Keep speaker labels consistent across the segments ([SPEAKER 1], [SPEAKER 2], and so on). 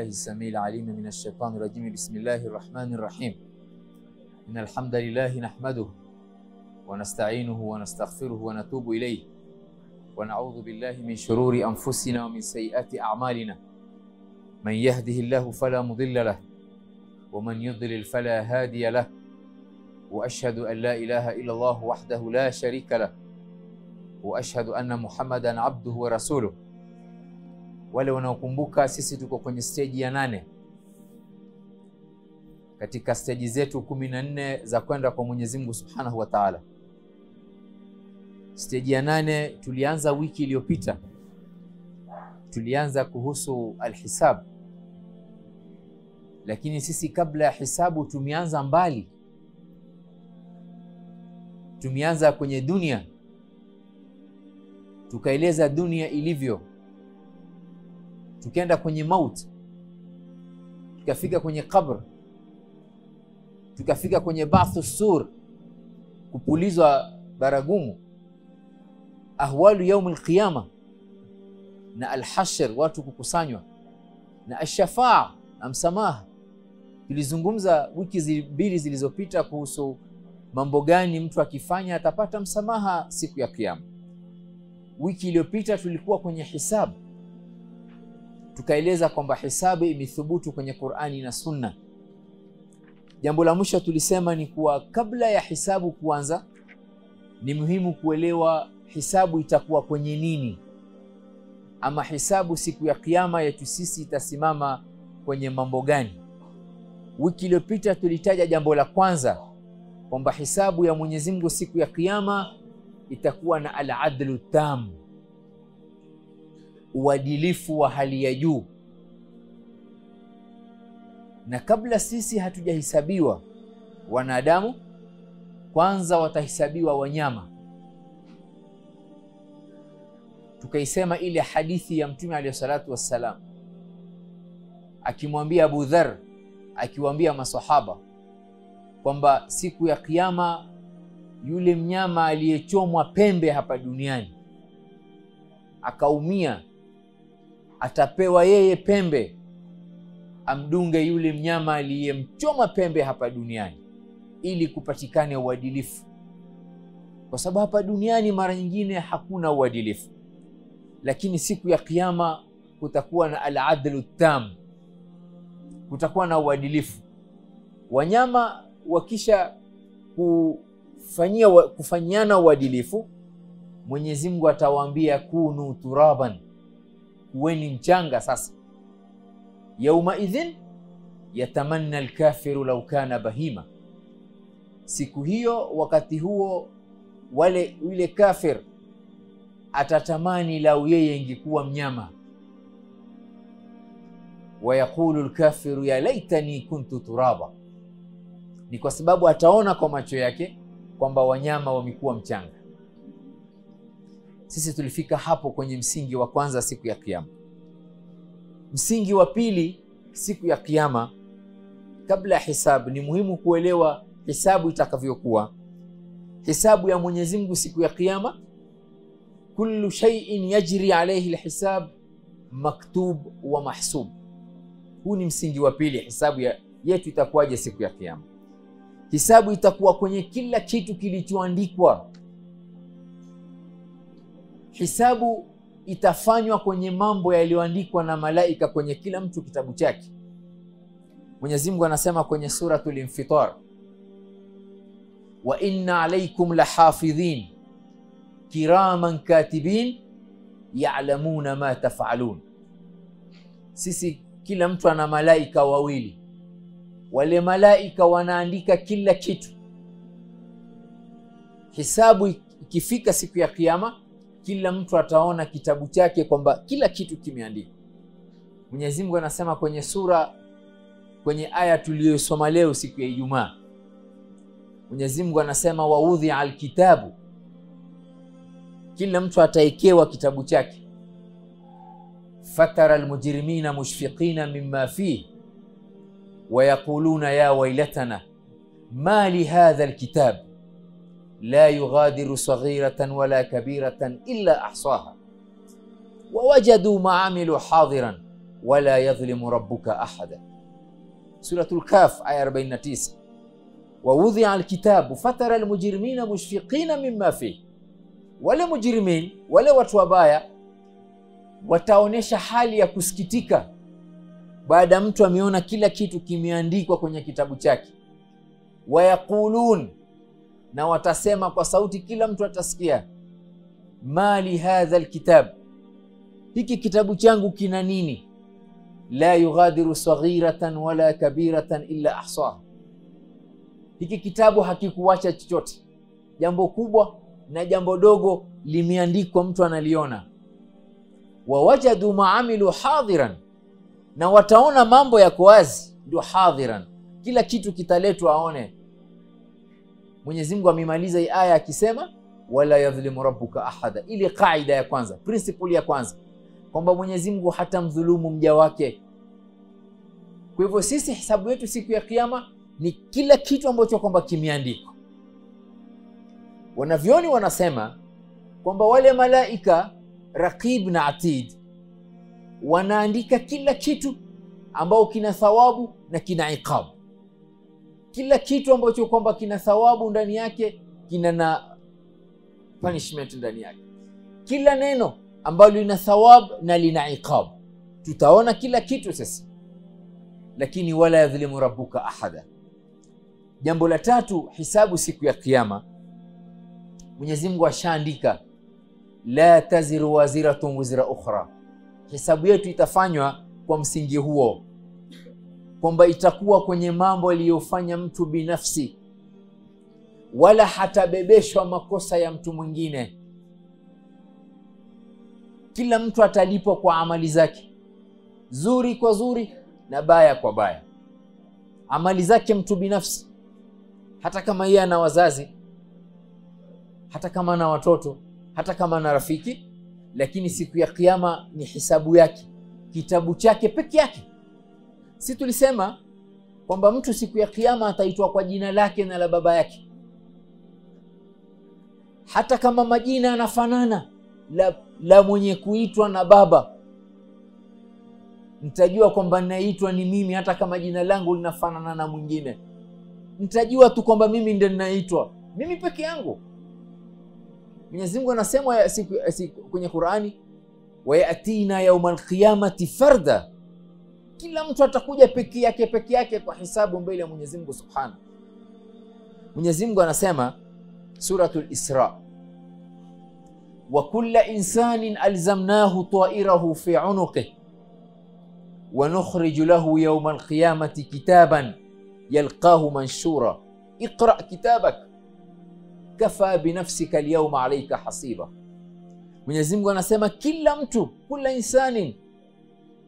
[SPEAKER 1] بالله السميع العليم من الشيطان الرجيم. بسم الله الرحمن الرحيم. إن الحمد لله نحمده ونستعينه ونستغفره ونتوب إليه ونعوذ بالله من شرور أنفسنا ومن سيئات أعمالنا. من يهده الله فلا مضل له ومن يضلل فلا هادي له، وأشهد أن لا إله إلا الله وحده لا شريك له، وأشهد أن محمدا عبده ورسوله. Wale wanaokumbuka, sisi tuko kwenye stage ya 8 katika stage zetu 14 za kwenda kwa Mwenyezi Mungu Subhanahu wa Ta'ala. Stage ya 8 tulianza wiki iliyopita. Tulianza kuhusu alhisab, lakini sisi kabla ya hisabu tumeanza mbali. Tumeanza kwenye dunia, tukaeleza dunia ilivyo, tukaenda kwenye mauti, tukafika kwenye qabr, tukafika kwenye ba'thu sur, kupulizwa baragumu, ahwalu yaum alqiyama, na alhashr, watu kukusanywa, na ashafaa, na msamaha. Tulizungumza wiki mbili zilizopita kuhusu mambo gani mtu akifanya atapata msamaha siku ya kiyama. Wiki iliyopita tulikuwa kwenye hisabu, tukaeleza kwamba hisabu imethubutu kwenye Qur'ani na Sunna. Jambo la mwisho tulisema ni kuwa kabla ya hisabu kuanza ni muhimu kuelewa hisabu itakuwa kwenye nini, ama hisabu siku ya kiyama yetu sisi itasimama kwenye mambo gani. Wiki iliyopita tulitaja jambo la kwanza kwamba hisabu ya Mwenyezi Mungu siku ya kiyama itakuwa na al-adlu tam, uadilifu wa hali ya juu. Na kabla sisi hatujahesabiwa wanadamu, kwanza watahesabiwa wanyama. Tukaisema ile hadithi ya Mtume alayhi salatu wassalam akimwambia Abu Dharr, akiwaambia masahaba kwamba siku ya kiyama yule mnyama aliyechomwa pembe hapa duniani akaumia, atapewa yeye pembe amdunge yule mnyama aliyemchoma pembe hapa duniani, ili kupatikane uadilifu. Kwa sababu hapa duniani mara nyingine hakuna uadilifu, lakini siku ya kiyama kutakuwa na al-adlu tam, kutakuwa na uadilifu. Wanyama wakisha kufanyiana uadilifu, Mwenyezi Mungu atawaambia kunu turaban, kuweni mchanga sasa. Yauma idhin yatamanna alkafiru law kana bahima, siku hiyo, wakati huo, yule kafir atatamani lau yeye ingekuwa mnyama. Wayaqulu alkafiru ya laitani kuntu turaba, ni kwa sababu ataona kwa macho yake kwamba wanyama wamekuwa mchanga. Sisi tulifika hapo kwenye msingi wa kwanza siku ya kiyama. Msingi wa pili siku ya kiyama, kabla ya hisabu, ni muhimu kuelewa hisabu itakavyokuwa. Hisabu ya Mwenyezi Mungu siku ya kiyama, kullu shay'in yajri alayhi alhisab maktub wa mahsub. Huu ni msingi wa pili. Hisabu yetu itakuwaje siku ya kiyama? Hisabu itakuwa kwenye kila kitu kilichoandikwa. Hisabu itafanywa kwenye mambo yaliyoandikwa na malaika kwenye kila mtu kitabu chake. Mwenyezi Mungu anasema kwenye suratul Infitar, wa inna alaykum lahafidhin kiraman katibin ya'lamuna ma taf'alun. Sisi kila mtu ana malaika wawili, wale malaika wanaandika kila kitu. Hisabu ikifika siku ya kiyama, kila mtu ataona kitabu chake kwamba kila kitu kimeandikwa. Mwenyezi Mungu anasema kwenye aya tuliyosoma leo siku ya Ijumaa, Mwenyezi Mungu anasema waudhi'a alkitabu, kila mtu ataekewa kitabu chake. Fatara almujrimina mushfiqina mimma fihi wayaquluna ya waylatana ma li hadha alkitab la yughadiru saghiratan wala kabiratan illa ahsaha wawajadu ma amilu hadiran wala yadhlimu rabbuka ahada. Suratul Kaf aya 49. Wa wudhi'a alkitabu fatara almujrimina mushfiqina mimma fihi, wale mujrimin, wale watu wabaya wataonesha hali ya kusikitika baada mtu ameona kila kitu kimeandikwa kwenye kitabu chake. Wayaqulun, na watasema kwa sauti, kila mtu atasikia, mali hadha alkitab, hiki kitabu changu kina nini? La yughadiru saghiratan wala kabiratan illa ahsaha, hiki kitabu hakikuacha chochote, jambo kubwa na jambo dogo limeandikwa, mtu analiona. Wawajadu maamilu hadiran, na wataona mambo yako wazi, ndio hadiran, kila kitu kitaletwa aone. Mwenyezi Mungu amemaliza hii aya akisema wala yadhlimu rabbuka ahada. Ile kaida ya kwanza, principle ya kwanza, kwamba Mwenyezi Mungu hatamdhulumu mja wake. Kwa hivyo sisi hisabu yetu siku ya kiyama ni kila kitu ambacho kwamba kimeandikwa. Wanavyoni wanasema kwamba wale malaika Raqib na Atid wanaandika kila kitu ambao kina thawabu na kina iqab. Kila kitu ambacho kwamba kina thawabu ndani yake kina na punishment ndani yake. Kila neno ambalo lina thawab na lina iqab, tutaona kila kitu sasa. Lakini wala yadhlimu rabbuka ahada. Jambo la tatu, hisabu siku ya kiyama, Mwenyezi Mungu ashaandika la taziru waziratun wizra ukhra. Hisabu yetu itafanywa kwa msingi huo, kwamba itakuwa kwenye mambo aliyofanya mtu binafsi, wala hatabebeshwa makosa ya mtu mwingine. Kila mtu atalipwa kwa amali zake, zuri kwa zuri na baya kwa baya. Amali zake mtu binafsi, hata kama yeye ana wazazi, hata kama ana watoto, hata kama ana rafiki, lakini siku ya kiyama ni hisabu yake, kitabu chake peke yake. Si tulisema kwamba mtu siku ya kiyama ataitwa kwa jina lake na la baba yake, hata kama majina yanafanana, la mwenye kuitwa na baba, nitajua kwamba ninaitwa ni mimi, hata kama jina langu linafanana na mwingine. Nitajua tu kwamba mimi ndiye ninaitwa, mimi peke yangu. Mwenyezi Mungu anasema kwenye Qur'ani, wa yatina yawmal qiyamati farda, kila mtu atakuja peke yake kwa hisabu mbele ya Mwenyezi Mungu Subhanahu. Mwenyezi Mungu anasema suratul Isra, wa kulla insanin alzamnahu ta'irahu fi 'unuqihi wa nukhriju lahu yawmal qiyamati kitaban yalqahu manshura iqra kitabak kafa binafsika alyawma alayka hasiba. Mwenyezi Mungu anasema kila mtu, kula insanin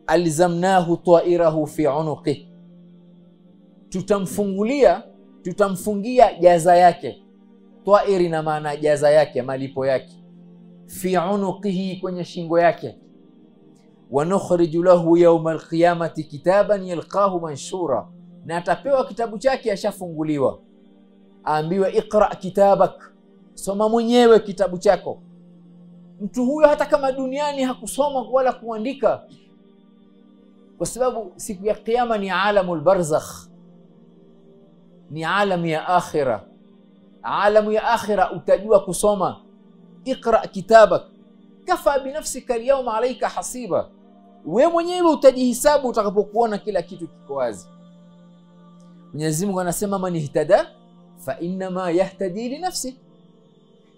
[SPEAKER 1] alzamnahu ta'irahu fi 'unuqihi, tutamfungia jaza yake. Ta'iri na maana jaza yake, malipo yake. Fi 'unuqihi, kwenye shingo yake. Wa nukhriju lahu yawma alqiyamati kitaban yalqahu manshura, na atapewa kitabu chake ashafunguliwa, aambiwa iqra kitabak, soma mwenyewe kitabu chako. Mtu huyo hata kama duniani hakusoma wala kuandika, kwa sababu siku ya kiyama ni alamul barzakh, ni alamu ya akhira. Alamu ya akhira utajua kusoma. Iqra kitabak kafa binafsika alyawma alayka hasiba, wewe mwenyewe utajihisabu utakapokuona kila kitu kiko wazi. Mwenyezi Mungu anasema man ihtada fa inma yahtadi li nafsi,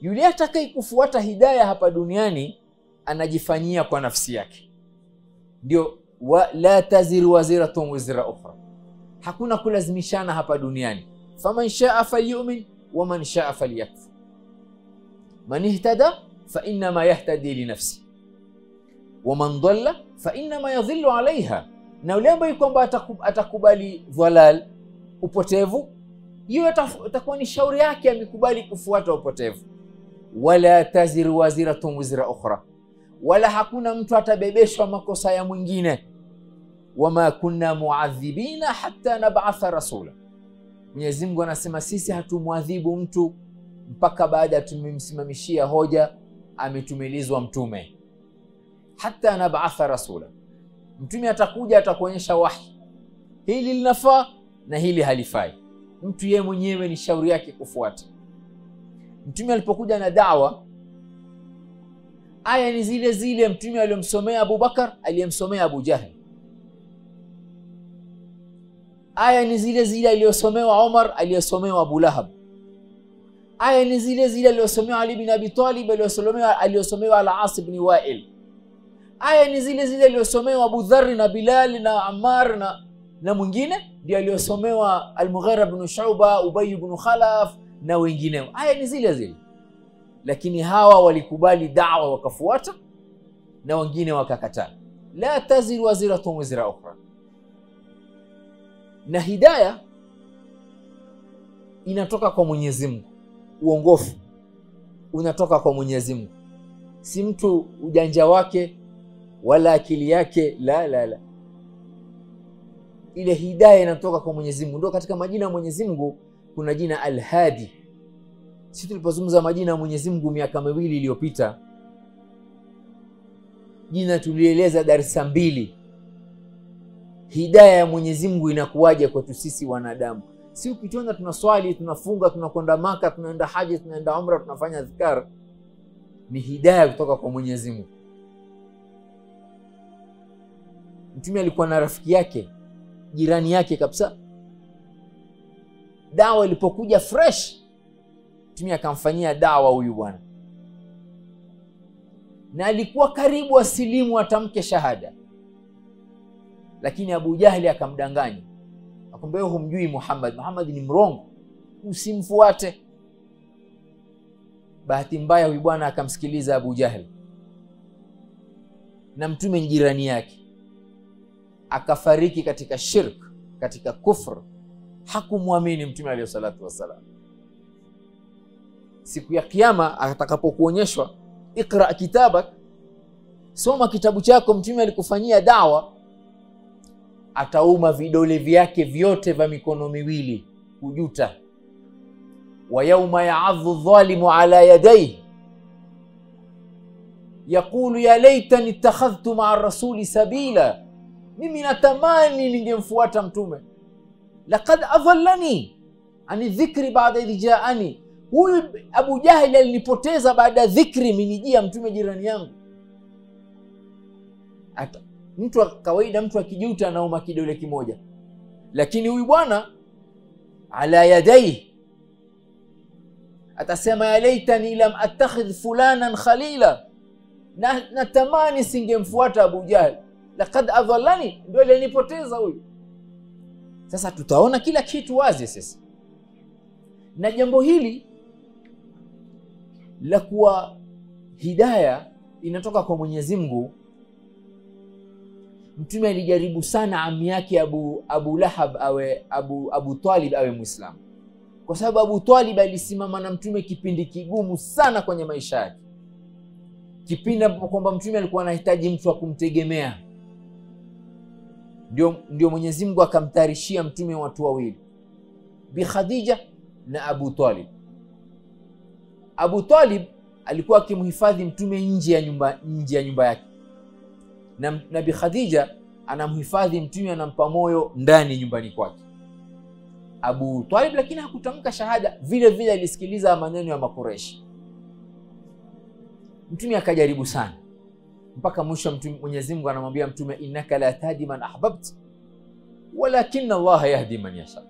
[SPEAKER 1] yule atakayekufuata hidayah hapa duniani anajifanyia kwa nafsi yake. Ndio la taziru waziratun wizra ukhra, hakuna kulazimishana hapa duniani. Faman shaa falyu'min wa man shaa falyakfur. Man ihtada fa inma yahtadi li nafsi wa man dhalla fa inma yadhillu alayha, na yule ambaye kwamba atakubali dhalal, upotevu, hiyo itakuwa ni shauri yake, amekubali kufuata upotevu. Wala taziru waziratun wizra ukhra, wala hakuna mtu atabebeshwa makosa ya mwingine. Wama kunna muadhibina hatta nab'atha rasula. Mwenyezi Mungu anasema sisi hatumwadhibu mtu mpaka baada tumemsimamishia hoja, ametumilizwa mtume. Hatta nab'atha rasula, Mtume atakuja atakuonyesha wahi, hili linafaa na hili halifai. Mtu yeye mwenyewe ni shauri yake kufuata. Mtume alipokuja na da'wa, aya ni zile zile mtume aliyomsomea Abu Bakar aliyemsomea Abu Jahl. Aya ni zile zile aliyosomewa Umar aliyosomewa Abu Lahab. Aya ni zile zile aliyosomewa Ali bin Abi Talib aliyosomewa Al-As ibn Wa'il. Aya ni zile zile aliyosomewa Abu Dharr na Bilal na Ammar na mwingine ndio aliyosomewa Al-Mughira ibn Shu'ba, Ubay ibn Khalaf na wengineo. Aya ni zile zile, lakini hawa walikubali da'wa wakafuata na wengine wakakataa. La taziru waziratun wizra ukhra. Na hidayah inatoka kwa Mwenyezi Mungu, uongofu unatoka kwa Mwenyezi Mungu, si mtu ujanja wake wala akili yake. La, ile hidayah inatoka kwa Mwenyezi Mungu. Ndio katika majina ya Mwenyezi Mungu kuna jina Al-Hadi. Sisi tulipozungumza majina ya Mwenyezi Mungu miaka 2 iliyopita, jina tulieleza darasa 2. Hidayah ya Mwenyezi Mungu inakuwaje kwetu sisi wanadamu? Si ukituona tunaswali, tunafunga, tunakwenda Maka, tunaenda haji, tunaenda umra, tunafanya dhikar, ni hidayah kutoka kwa Mwenyezi Mungu. Mtume alikuwa na rafiki yake, jirani yake kabisa. Dawa ilipokuja fresh, Mtume akamfanyia dawa huyu bwana, na alikuwa karibu asilimu atamke shahada, lakini Abu Jahli akamdanganya, akamwambia wewe humjui Muhammad ni mrongo, usimfuate. Bahati mbaya huyu bwana akamsikiliza Abu Jahli, na Mtume ni jirani yake, akafariki katika shirk, katika kufr. Hakumwamini Mtume alayhi salatu wasalam. Siku ya kiyama atakapokuonyeshwa ikra kitabak, soma kitabu chako, Mtume alikufanyia dawa, atauma vidole vyake vyote vya mikono miwili kujuta. Wa yawma ya'adhu adh-dhalimu ala yadayhi yaqulu ya laitani ittakhadhtu ma'a ar-rasuli sabila, mimi natamani ningemfuata Mtume. Laqad adhallani ani dhikri ba'da idh ja'ani, huyu Abu Jahil alinipoteza baada ya dhikri minijia Mtume jirani yangu. Mtu wa kawaida, mtu akijuta anauma kidole kimoja, lakini huyu bwana ala yadayhi atasema ya laitani lam attakhidh fulanan khalila, natamani singemfuata Abu Jahl. Laqad adhallani, ndio alinipoteza huyu. Sasa tutaona kila kitu wazi sasa, na jambo hili la kuwa hidayah inatoka kwa Mwenyezi Mungu. Mtume alijaribu sana ami yake Abu Lahab Abu Talib awe Muislamu, kwa sababu Abu Talib alisimama na Mtume kipindi kigumu sana kwenye maisha yake, kipindi ambapo kwamba Mtume alikuwa anahitaji mtu wa kumtegemea. Ndio Mwenyezi Mungu akamtarishia Mtume watu wawili, Bi Khadija na Abu Talib. Abu Talib alikuwa akimhifadhi Mtume nje ya nyumba yake, na Bi Khadija anamhifadhi Mtume, anampa moyo ndani nyumbani kwake. Abu Talib lakini hakutamka shahada, vile vile alisikiliza maneno ya Makureshi. Mtume akajaribu sana mpaka mwisho Mwenyezi Mungu anamwambia Mtume, innaka la tahdi man ahbabta walakinna Allah yahdi man yasha.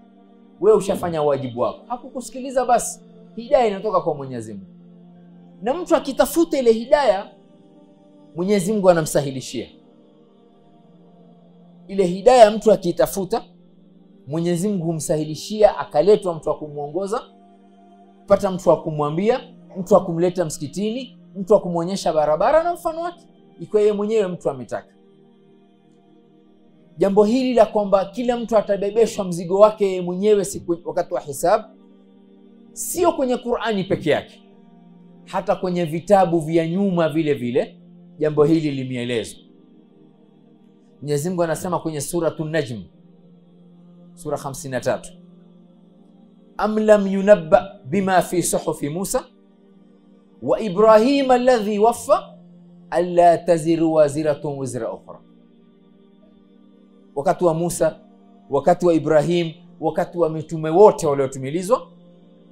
[SPEAKER 1] Wewe ushafanya wajibu wako, hakukusikiliza, basi hidayah inatoka kwa Mwenyezi Mungu. Na mtu akitafuta ile hidayah, Mwenyezi Mungu anamsahilishia ile hidayah. Mtu akitafuta, Mwenyezi Mungu humsahilishia, akaletwa mtu wa kumuongoza, pata mtu wa kumwambia, mtu wa kumleta msikitini, mtu wa kumuonyesha barabara na mfano wake, iko yeye mwenyewe mtu ametaka. Jambo hili la kwamba kila mtu atabebeshwa mzigo wake mwenyewe siku wakati wa hisabu, sio kwenye Qur'ani peke yake, hata kwenye vitabu vya nyuma vile vile jambo hili limeelezwa. Mwenyezi Mungu anasema kwenye suratul Najm, sura 53, am lam yunabba bima fi suhufi Musa wa Ibrahim alladhi waffa alla taziru waziratun wizra ukhra. wakati wa Musa, wakati wa Ibrahim, wakati wa mitume wote waliotumilizwa,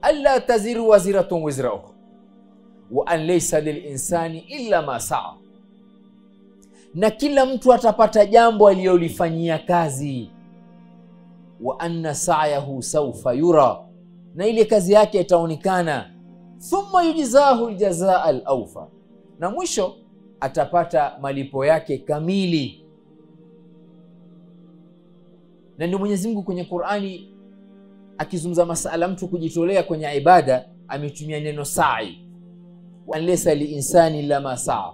[SPEAKER 1] alla taziru waziratun wizra ukhra wa an laysa lilinsani illa ma saa, na kila mtu atapata jambo aliyolifanyia kazi. Wa anna sa'yahu sawfa yura, na ile kazi yake itaonekana. Thumma yujzahu aljazaa alawfa, na mwisho atapata malipo yake kamili. Na ndio Mwenyezi Mungu kwenye Qur'ani akizungumza masala mtu kujitolea kwenye ibada ametumia neno sa'i, wa laysa liinsani illa ma saa.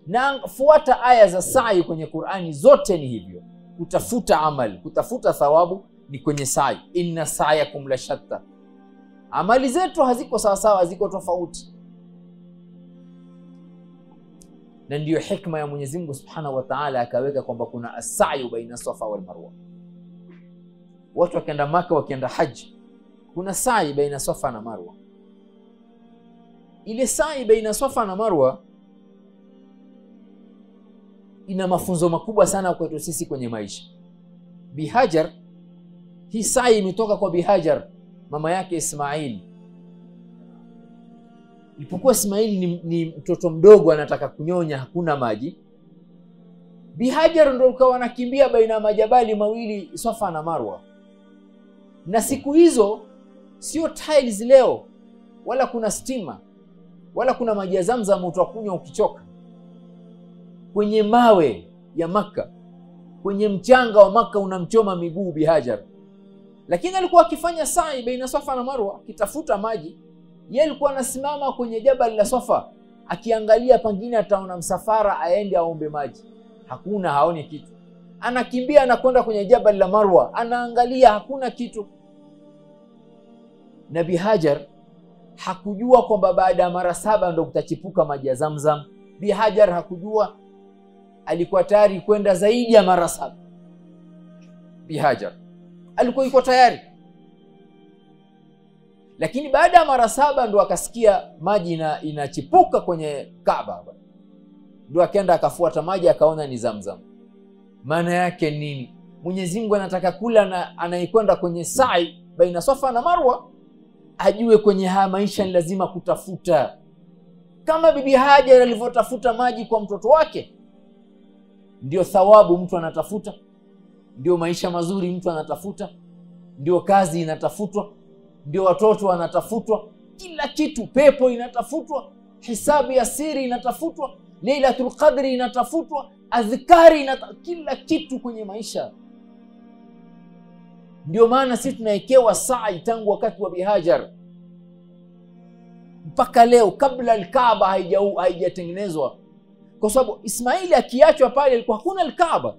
[SPEAKER 1] Na fuata aya za sa'i kwenye Qur'ani zote ni hivyo, kutafuta amali, kutafuta thawabu ni kwenye sa'i. Inna sa'yakum la shatta, amali zetu haziko sawa sawa, ziko tofauti. Na ndiyo hikma ya Mwenyezi Mungu Subhanahu wa Ta'ala akaweka kwamba kuna as-sa'yu baina Safa wal Marwa. Watu wakienda Maka, wakienda haji, kuna sa'i baina Safa na Marwa. Ile sa'i baina Safa na Marwa ina mafunzo makubwa sana kwetu sisi kwenye maisha. Bihajar, hii sa'i imetoka kwa Bihajar, mama yake Ismail. Ilipokuwa Ismail ni mtoto mdogo anataka kunyonya, hakuna maji, Bihajar ndio ukawa anakimbia baina ya majabali mawili, Safa na Marwa. Na siku hizo sio tiles leo, wala kuna stima, wala kuna maji ya Zamzam utakunywa ukichoka. Kwenye mawe ya Maka, kwenye mchanga wa Maka unamchoma miguu Bihajar. Lakini alikuwa akifanya sa'i baina Safa na Marwa akitafuta maji. Yeye alikuwa anasimama kwenye jabal la Safa akiangalia pengine ataona msafara aende aombe maji. Hakuna, haoni kitu. Anakimbia anakwenda kwenye jabal la Marwa, anaangalia, hakuna kitu. Nabii Hajar hakujua kwamba baada ya mara 7 ndio kutachipuka maji ya Zamzam. Bihajar hakujua, alikuwa tayari kwenda zaidi ya mara 7. Bihajar alikuwa yuko tayari, lakini baada ya mara 7 ndo akasikia maji inachipuka kwenye Kaaba. Ndo akaenda akafuata maji, akaona ni Zamzam. Maana yake nini? Mwenyezi Mungu anataka kula na anayekwenda kwenye sa'i baina Safa na Marwa ajue kwenye haya maisha ni lazima kutafuta. Kama Bibi Hajar alivyotafuta maji kwa mtoto wake, ndio thawabu mtu anatafuta, ndio maisha mazuri mtu anatafuta, ndio kazi inatafutwa, ndio watoto wanatafutwa, kila kitu, pepo inatafutwa, hisabu ya siri inatafutwa, Lailatul Qadri inatafutwa, adhkari kila kitu kwenye maisha. Ndio maana sisi tunaekewa sa'i tangu wakati wa Bihajar mpaka leo, kabla al-Kaaba haijatengenezwa. Kwa sababu Ismaili akiachwa pale ilikuwa hakuna al-Kaaba.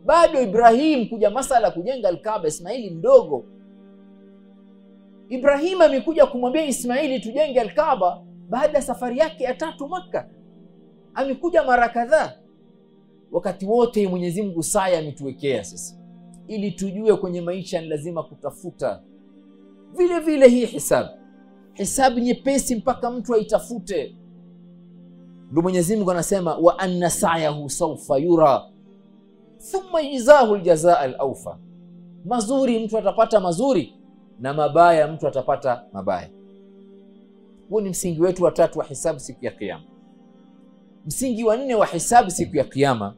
[SPEAKER 1] Bado Ibrahim kuja masala kujenga al-Kaaba, Ismaili mdogo. Ibrahim amekuja kumwambia Ismaili tujenge al-Kaaba baada ya safari yake ya 3 Makka. Amekuja mara kadhaa. Wakati wote Mwenyezi Mungu saya ametuwekea sisi ili tujue kwenye maisha ni lazima kutafuta. Vile vile hii hisabu nyepesi mpaka mtu aitafute. Ndio Mwenyezi Mungu anasema wa anna sa'yahu sawfa yura thumma yujzahu aljazaa alawfa. Mazuri mtu atapata mazuri na mabaya mtu atapata mabaya. Huu ni msingi wetu wa 3 wa hisabu siku ya Kiyama. Msingi wa 4 wa hisabu siku ya Kiyama,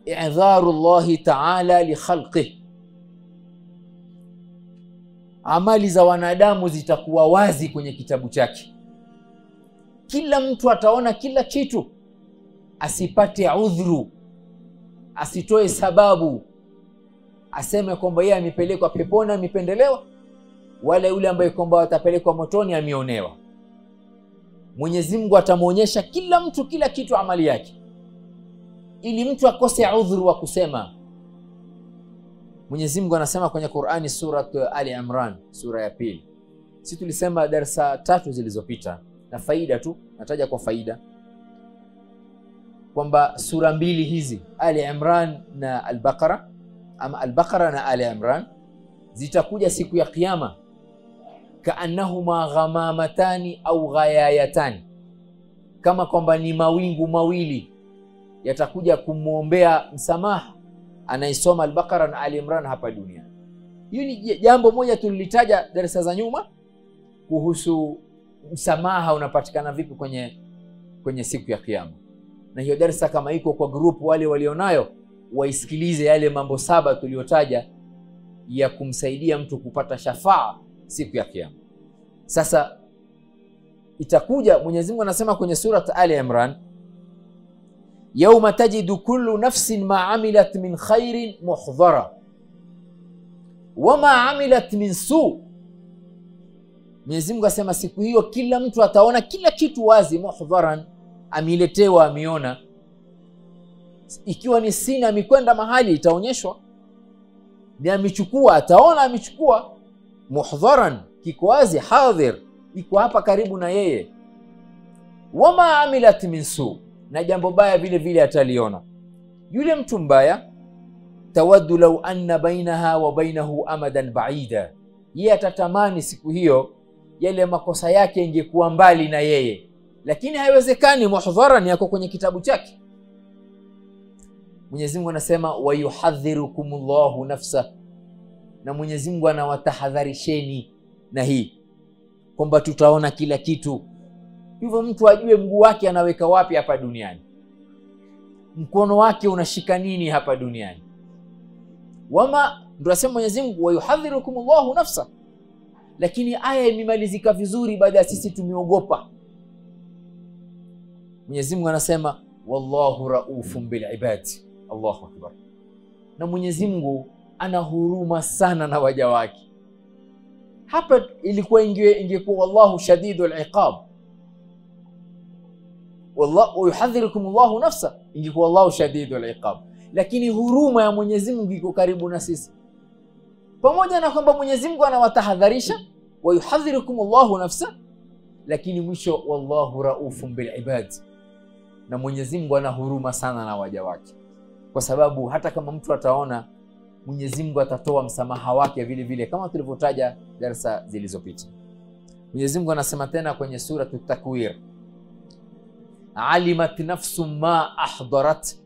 [SPEAKER 1] i'dharu Allah ta'ala li khalqihi. Amali za wanadamu zitakuwa wazi kwenye kitabu chake. Kila mtu ataona kila kitu, asipate udhuru, asitoe sababu, aseme kwamba yeye amepelekwa peponi amependelewa, wala yule ambaye kwamba atapelekwa motoni ameonewa. Mwenyezi Mungu atamuonyesha kila mtu kila kitu, amali yake, ili mtu akose udhuru wa kusema. Mwenyezi Mungu anasema kwenye Qur'ani, sura Ali Imran, sura ya 2. Sisi tulisema darasa 3 zilizopita, na faida tu nataja kwa faida kwamba sura 2 hizi, Ali Imran na Al-Baqara, ama Al-Baqara na Ali Imran, zitakuja siku ya Kiyama kaannahuma ghamamatani au ghayayatani, kama kwamba ni mawingu mawili yatakuja kumuombea msamaha anaisoma Al-Baqara na Ali Imran hapa duniani. Hiyo ni jambo moja tulilitaja darasa za nyuma kuhusu msamaha unapatikana vipi kwenye siku ya Kiyama. Na hiyo darasa kama iko kwa group, wale walionayo waisikilize yale mambo 7 tuliyotaja ya kumsaidia mtu kupata shafaa siku ya Kiyama. Sasa itakuja, Mwenyezi Mungu anasema kwenye surat Ali Imran, yauma tajidu kullu nafsin ma amilat min khairin muhdhara wama amilat min su. Mwenyezi Mungu asema siku hiyo kila mtu ataona kila kitu wazi, muhdharan, amiletewa, amiona. Ikiwa ni sina amekwenda mahali itaonyeshwa, ni amechukua ataona amechukua. Muhdharan, kiko wazi, hadhir, iko hapa karibu na yeye. Wama amilat min su, na jambo baya vile vile ataliona. Yule mtu mbaya, tawaddu law anna bainaha wa bainahu amadan ba'ida, yeye atatamani siku hiyo yale makosa yake ingekuwa mbali na yeye, lakini haiwezekani. Muhdharan, yako kwenye kitabu chake. Mwenyezi Mungu anasema wa yuhadhirukumullahu nafsa, na Mwenyezi Mungu anawatahadharisheni na hii kwamba tutaona kila kitu. Hivyo mtu ajue mguu wake anaweka wapi hapa duniani, mkono wake unashika nini hapa duniani. Wama, ndio asema Mwenyezi Mungu wa yuhadhirukumullahu nafsa. Lakini aya imemalizika vizuri baada ya sisi tumeogopa. Mwenyezi Mungu anasema wallahu raufun bil ibad. Allahu akbar. Na Mwenyezi Mungu ana huruma sana na waja wake. Hapa ilikuwa ingekuwa wallahu shadidul iqab, wallahu yuhadhirukumullahu nafsa, ingekuwa wallahu shadidul iqab. Lakini huruma ya Mwenyezi Mungu iko karibu na sisi. Pamoja na kwamba Mwenyezi Mungu anawatahadharisha wa yuhadhirukumullahu nafsa, lakini mwisho wallahu raufun bil ibad, na Mwenyezi Mungu ana huruma sana na waja wake. Kwa sababu hata kama mtu ataona, Mwenyezi Mungu atatoa msamaha wake vile vile, kama tulivyotaja darasa zilizopita. Mwenyezi Mungu anasema tena kwenye sura At-Takwir, alimat nafsum ma ahdarat,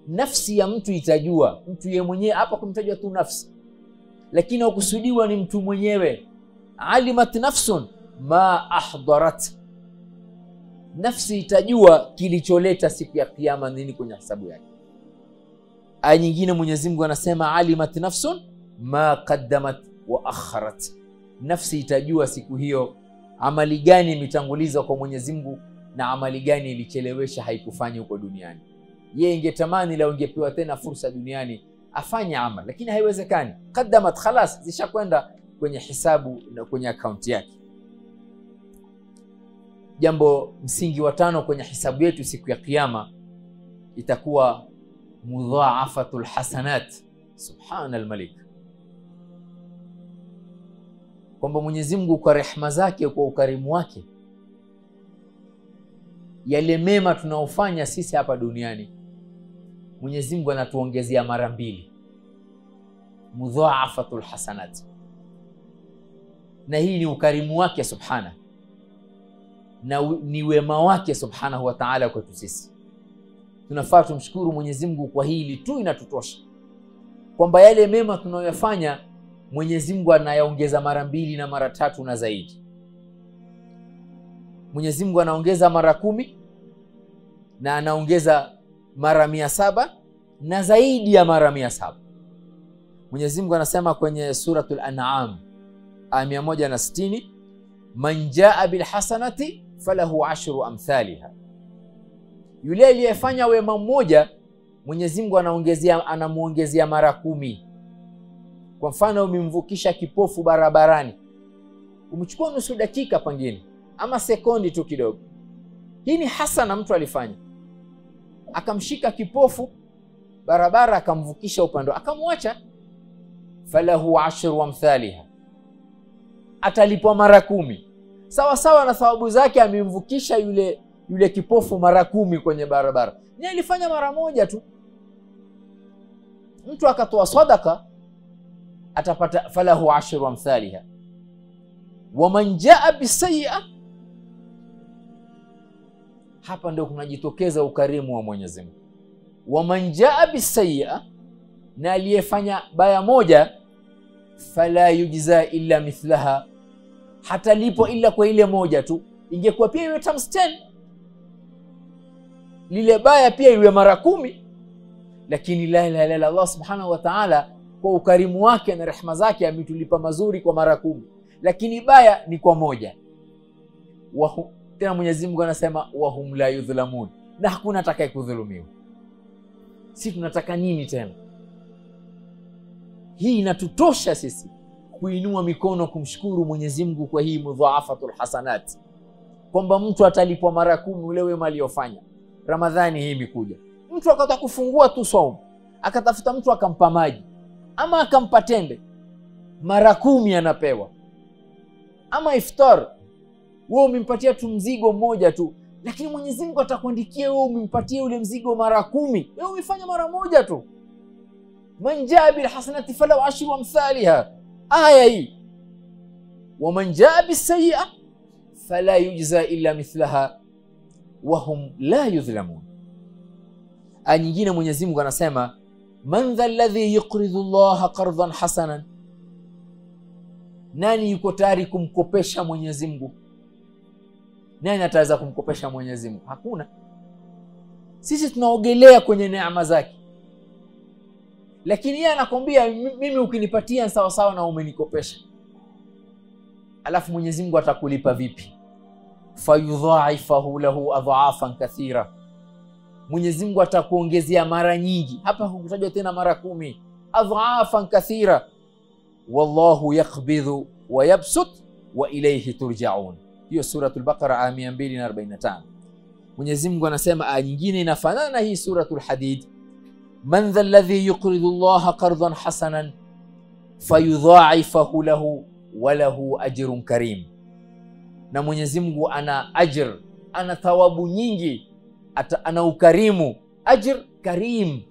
[SPEAKER 1] nafsi ya mtu itajua. Mtu yeye mwenyewe hapa kumtajwa tu nafsi, lakini ukusudiwa ni mtu mwenyewe. Alimat nafsun ma ahdarat, nafsi itajua kilicholeta siku ya Kiyama nini kwenye hisabu yake. Aya nyingine Mwenyezi Mungu anasema alimat nafsun ma qaddamat wa akharat, nafsi itajua siku hiyo amali gani imetanguliza kwa Mwenyezi Mungu na amali gani ilichelewesha haikufanya huko duniani. Yeye ingetamani la ungepewa tena fursa duniani afanye amali, lakini haiwezekani. Qaddamat, khalas, zishakwenda kwenye hisabu na kwenye akaunti yake. Jambo msingi wa 5 kwenye hisabu yetu siku ya Kiyama itakuwa mudhaafatul hasanat. Subhanal Malik, kwamba Mwenyezi Mungu kwa rehema zake, kwa ukarimu wake, yale mema tunaofanya sisi hapa duniani Mwenyezi Mungu anatuongezea mara 2, mudhaafatul hasanat. Na hii ni ukarimu wake subhana, na ni wema wake subhanahu wa ta'ala kwetu sisi. Tunafaa tumshukuru Mwenyezi Mungu kwa hili tu, inatutosha kwamba yale mema tunayoyafanya Mwenyezi Mungu anayaongeza mara 2 na mara 3 na zaidi. Mwenyezi Mungu anaongeza mara 10 na anaongeza mara 700 na zaidi ya mara 700. Mwenyezi Mungu anasema kwenye suratul An'am aya 160, man jaa bil hasanati falahu 10 amthaliha. Yule aliyefanya wema mmoja Mwenyezi Mungu anamuongezea mara 10. Kwa mfano, umemvukisha kipofu barabarani, umechukua nusu dakika pengine ama sekondi tu kidogo, hii ni hasana mtu alifanya. Akamshika kipofu barabara, akamvukisha upande, akamwacha, falahu 10 amthaliha, atalipwa mara 10 sawa sawa na thawabu zake. Amemvukisha yule kipofu mara 10 kwenye barabara, ni alifanya mara moja tu. Mtu akatoa sadaka atapata falahu 10 amthaliha. Wa man jaa bisayyi'a, hapa ndio kunajitokeza ukarimu wa Mwenyezi Mungu. wa man jaa bisayyi'a, na aliyefanya baya moja, fala yujza illa mithlaha, hata lipo ila kwa ile moja tu. Ingekuwa pia iwe times 10, lile baya pia iwe mara 10, lakini la ilaha illa Allah subhanahu wa ta'ala kwa ukarimu wake na rehema zake ametulipa mazuri kwa mara 10, lakini baya ni kwa moja. Tena Mwenyezi Mungu anasema wahum la yudhlamun, na hakuna atakaye kudhulumiwa. Sisi tunataka nini tena? Hii inatutosha sisi kuinua mikono kumshukuru Mwenyezi Mungu kwa hii mudhaafatul hasanat, kwamba mtu atalipwa mara 10 ule wema aliyofanya. Ramadhani hii imekuja, mtu akataka kufungua tu saumu, akatafuta mtu akampa maji ama akampa tende, mara 10 anapewa. Ama iftar, wewe umempatia tu mzigo mmoja tu, lakini Mwenyezi Mungu atakuandikia wewe umempatia ule mzigo mara 10, wewe umefanya mara moja tu. Man jaa bil hasanati falahu ashru amthaliha, aya hii. Wa man jaa bis sayyi'a fala yujza illa mithlaha wa hum la yudhlamun. Aya nyingine Mwenyezi Mungu anasema man dha alladhi yuqridu Allah qardan hasanan, nani yuko tayari kumkopesha Mwenyezi Mungu? Nani ataweza kumkopesha Mwenyezi Mungu? Hakuna. Sisi tunaogelea kwenye neema zake, lakini yeye anakwambia mimi ukinipatia sawa sawa na umenikopesha. Alafu Mwenyezi Mungu atakulipa vipi? Fayudha'ifahu lahu adha'afan kathira, Mwenyezi Mungu atakuongezea mara nyingi. Hapa hukutajwa tena mara 10, adha'afan kathira. Wallahu yaqbidhu wa yabsut wa ilayhi turja'un. Hiyo suratul Baqara aya 245. Mwenyezi Mungu anasema aya nyingine inafanana na hii suratul Hadid, man dha alladhi yuqridu Allah qardan hasanan fayudha'ifahu lahu wa lahu ajrun karim. Na Mwenyezi Mungu ana ajr, ana thawabu nyingi, ana ukarimu. Ajr karim,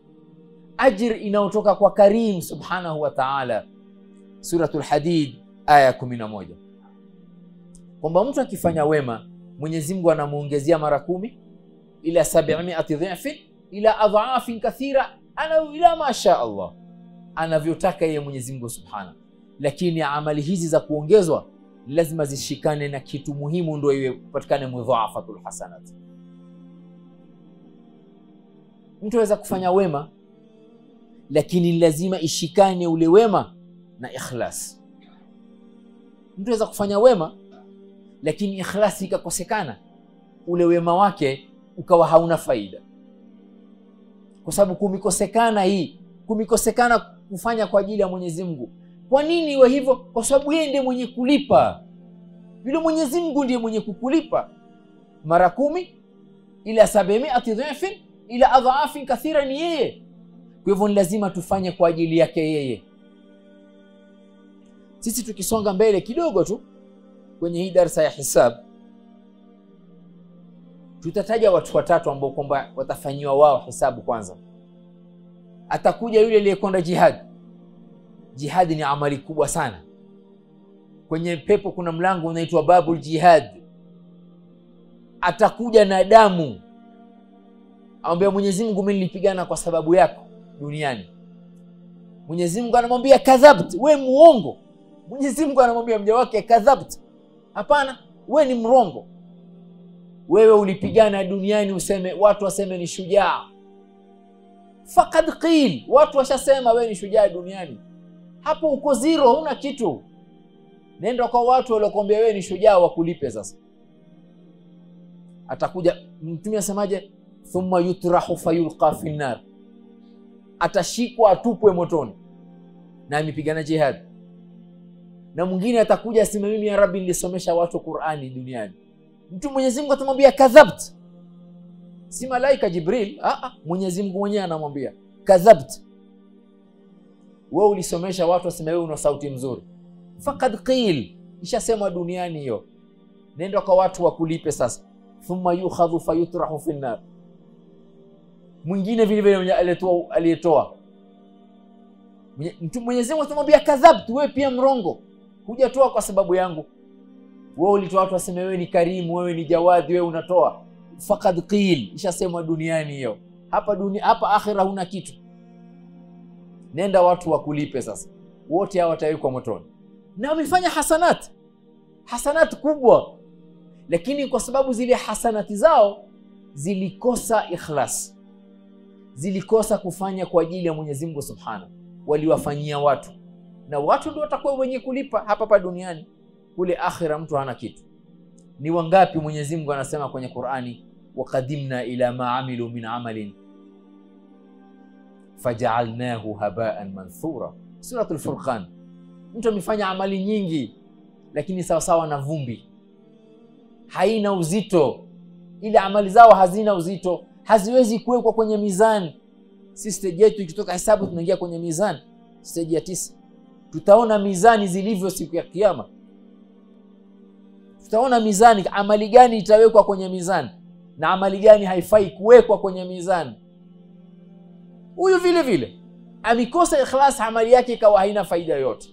[SPEAKER 1] ajr inayotoka kwa Karim subhanahu wa ta'ala. Suratul Hadid aya 11, kwamba mtu akifanya wema Mwenyezi Mungu anamuongezea mara 10 ila 700 dhifin ila adhaafin kathira, ila ma sha Allah, anavyotaka yeye Mwenyezi Mungu subhanahu. Lakini amali hizi za kuongezwa lazima zishikane na kitu muhimu, ndio iwe patikane mudhaafatul hasanat. Mtu aweza kufanya wema, lakini lazima ishikane ule wema na ikhlas. Mtu aweza kufanya wema, lakini ikhlasi ikakosekana, ule wema wake ukawa hauna faida. Kwa sababu kumikosekana kufanya kwa ajili ya Mwenyezi Mungu. Kwa nini iwe hivyo? Kwa sababu yeye ndiye mwenye kulipa. Yule Mwenyezi Mungu ndiye mwenye kukulipa mara 10 ila 700 dhifin ila adhaafin kathira, ni yeye. Kwa hivyo lazima tufanye kwa ajili yake yeye. Sisi tukisonga mbele kidogo tu kwenye hii darasa ya hisab, tutataja watu watatu ambao kwamba watafanyiwa wao hisabu. Kwanza atakuja yule aliyekwenda jihad. Jihad ni amali kubwa sana. Kwenye pepo kuna mlango unaitwa babul jihad. Atakuja na damu, amwambia Mwenyezi Mungu, mimi nilipigana kwa sababu yako duniani. Mwenyezi Mungu anamwambia kadhabt, we muongo. Mwenyezi Mungu anamwambia mja wake kadhabt, hapana, we ni mrongo. Wewe ulipigana duniani, useme watu waseme ni shujaa. Faqad qil, watu washasema wewe ni shujaa duniani. Hapo uko zero, huna kitu. Nenda kwa watu waliokuambia wewe ni shujaa wakulipe sasa. Atakuja mtume asemaje? Thumma yutrahu fayulqa fi nar, atashikwa atupwe motoni na amepigana jihad. Na mwingine atakuja asema mimi ya Rabbi nilisomesha watu Qur'ani duniani. Mtu Mwenyezi Mungu atamwambia kadhabt. Si malaika Jibril, Mwenyezi Mungu mwenyewe anamwambia kadhabt. Wewe ulisomesha watu asema wewe una sauti nzuri. Faqad qil, ishasema duniani hiyo. Nenda kwa watu wakulipe sasa. Thumma yukhadhu fayutrahu fi nar. Mwingine vile vile aliyetoa. Mtu Mwenyezi Mungu atamwambia kadhabt, wewe pia mrongo. Hujatoa kwa sababu yangu. Wewe ulitoa watu waseme wewe ni karimu, wewe ni jawadi, wewe unatoa. Faqad qil, ishasema duniani hiyo. hapa dunia, hapa akhira huna kitu. Nenda watu wakulipe sasa. Wote hao watawekwa motoni. Na wamefanya hasanat kubwa, lakini kwa sababu zile hasanati zao zilikosa ikhlas, zilikosa kufanya kwa ajili ya Mwenyezi Mungu Subhanahu, waliwafanyia watu, na watu ndio watakuwa wenye kulipa hapa duniani. Kule akhira mtu hana kitu. Ni wangapi Mwenyezi Mungu anasema kwenye Qur'ani, waqadimna ila ma amilu min amalin faja'alnahu haba'an manthura. Suratul Furqan. Mtu amefanya amali nyingi lakini sawa sawa na vumbi, haina uzito. Ile amali zao hazina uzito, haziwezi kuwekwa kwenye mizani. Sisi stage yetu ikitoka hesabu tunaingia kwenye mizani, stage ya 9. Tutaona mizani zilivyo siku ya kiyama. Tutaona mizani, amali gani itawekwa kwenye mizani na amali gani haifai kuwekwa kwenye mizani. Huyu vile vile amikosa ikhlas, amali yake ikawa haina faida yoyote,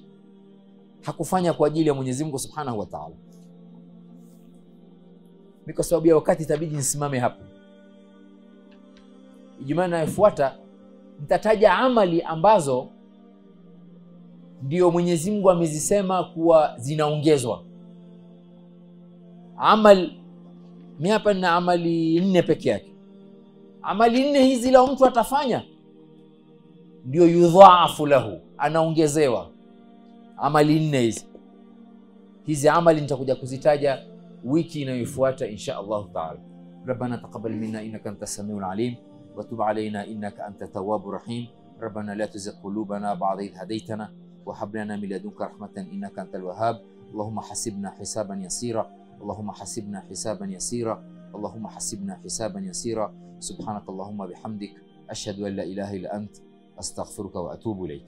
[SPEAKER 1] hakufanya kwa ajili ya Mwenyezi Mungu Subhanahu wa Ta'ala. Kwa sababu ya wakati itabidi nisimame hapo. Ijumaa inayofuata nitataja amali ambazo ndio Mwenyezi Mungu amezisema kuwa zinaongezwa. Mimi hapa nina amali 4 peke yake. Amali 4 hizi la mtu atafanya ndio yudhaafu lahu, anaongezewa. Amali 4 hizi amali nitakuja kuzitaja wiki inayofuata insha Allah Taala. Rabbana taqabbal minna innaka antas samiul alim wa tub alayna innaka antat tawwabur rahim. Rabbana la tuzigh qulubana ba'da idh hadaytana wa hab lana min ladunka rahmatan innaka antal wahhab. Allahumma hasibna hisaban yasira. Allahumma hasibna hisaban yasira. Allahumma hasibna hisaban yasira. Subhanakallahumma bihamdik ashhadu an la ilaha illa ant astaghfiruka wa atubu ilayk.